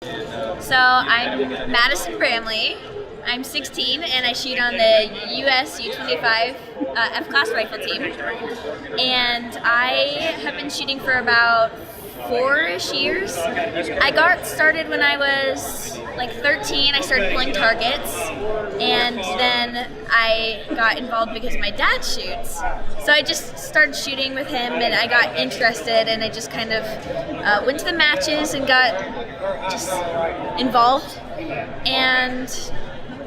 So I'm Madison Bramley. I'm 16 and I shoot on the US U25 F-Class rifle team. And I have been shooting for about 4-ish years. I got started when I was like 13. I started pulling targets, and then I got involved because my dad shoots. So I just started shooting with him, and I got interested, and I just kind of went to the matches and got just involved. And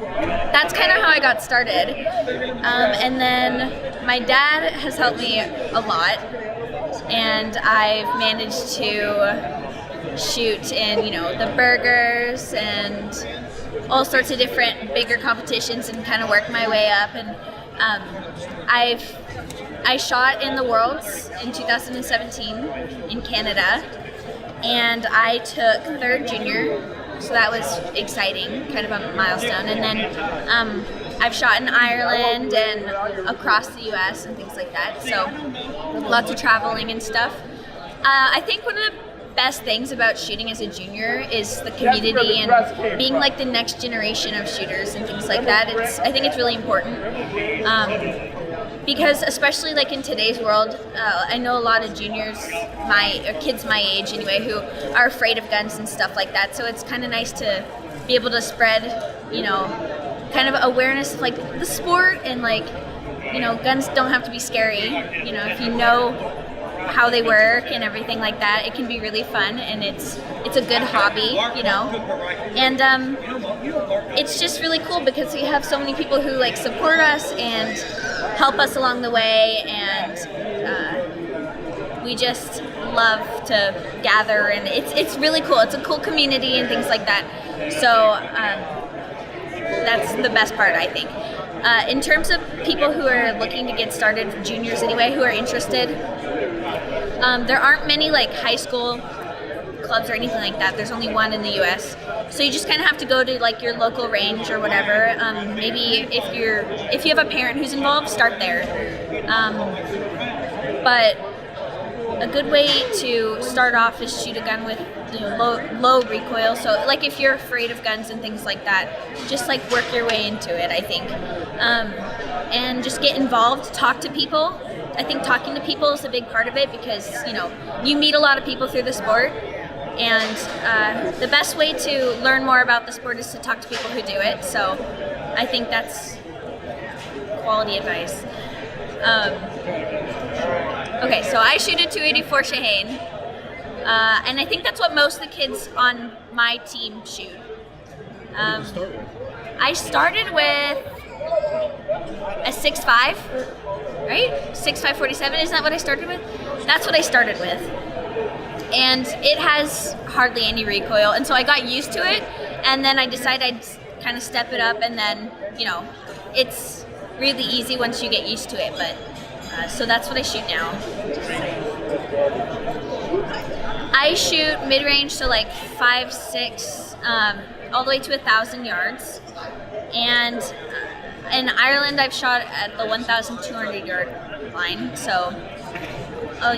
that's kind of how I got started. And then my dad has helped me a lot, and I've managed to shoot in, the burgers and all sorts of different bigger competitions and kind of work my way up. And I shot in the Worlds in 2017 in Canada, and I took 3rd junior. So that was exciting, kind of a milestone. And then I've shot in Ireland and across the US and things like that. So lots of traveling and stuff. I think one of the best things about shooting as a junior is the community and being like the next generation of shooters and things like that. I think it's really important. Because especially like in today's world, I know a lot of juniors, kids my age anyway, who are afraid of guns and stuff like that. So it's kind of nice to be able to spread, kind of awareness of like the sport and like, guns don't have to be scary. If you know how they work and everything like that, it can be really fun, and it's a good hobby, and it's just really cool because we have so many people who like support us and help us along the way, and we just love to gather, and it's really cool. It's a cool community and things like that. So that's the best part, I think. In terms of people who are looking to get started, juniors anyway, who are interested, there aren't many like high school clubs or anything like that. There's only one in the US. So you just kind of have to go to like your local range or whatever. Maybe if you have a parent who's involved, start there. But a good way to start off is shoot a gun with low recoil. So like if you're afraid of guns and things like that, just like work your way into it, I think. And just get involved, talk to people. I think talking to people is a big part of it because, you meet a lot of people through the sport. And the best way to learn more about the sport is to talk to people who do it. So I think that's quality advice. Okay, so I shoot a .284 Shaheen, and I think that's what most of the kids on my team shoot. I started with a 6.5, right? 6.5 47, isn't that what I started with? That's what I started with. And it has hardly any recoil, and so I got used to it, and then I decided I'd kind of step it up, and then, it's really easy once you get used to it, but so that's what I shoot now. I shoot mid-range, so like 5, 6, all the way to 1,000 yards, and in Ireland I've shot at the 1,200 yard line, so a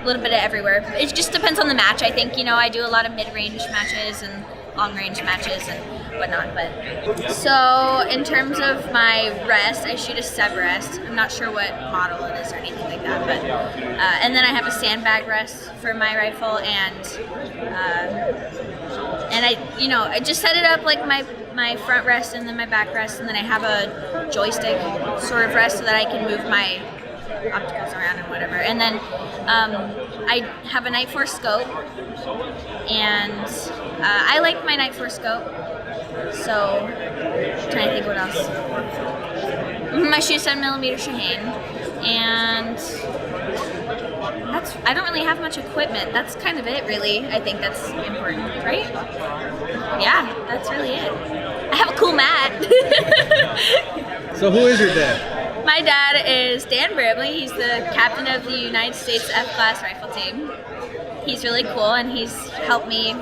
little bit of everywhere. It just depends on the match, I think. I do a lot of mid-range matches and long-range matches and whatnot. But so in terms of my rest, I shoot a seb rest. I'm not sure what model it is or anything like that, but and then I have a sandbag rest for my rifle, and I just set it up like my front rest and then my back rest, and then I have a joystick sort of rest so that I can move my opticals around and whatever. And then I have a Night Force scope, and I like my Night Force scope. So I'm trying to think what else. I shoot 7mm Shaheen, and I don't really have much equipment. That's kind of it, really. I think that's important, right? Yeah, that's really it. I have a cool mat. So who is your dad? My dad is Dan Bramley. He's the captain of the United States F-Class rifle team. He's really cool, and he's helped me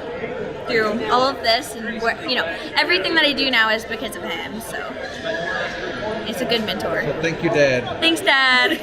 through all of this, and everything that I do now is because of him. So it's a good mentor. Thank you, Dad. Thanks, Dad.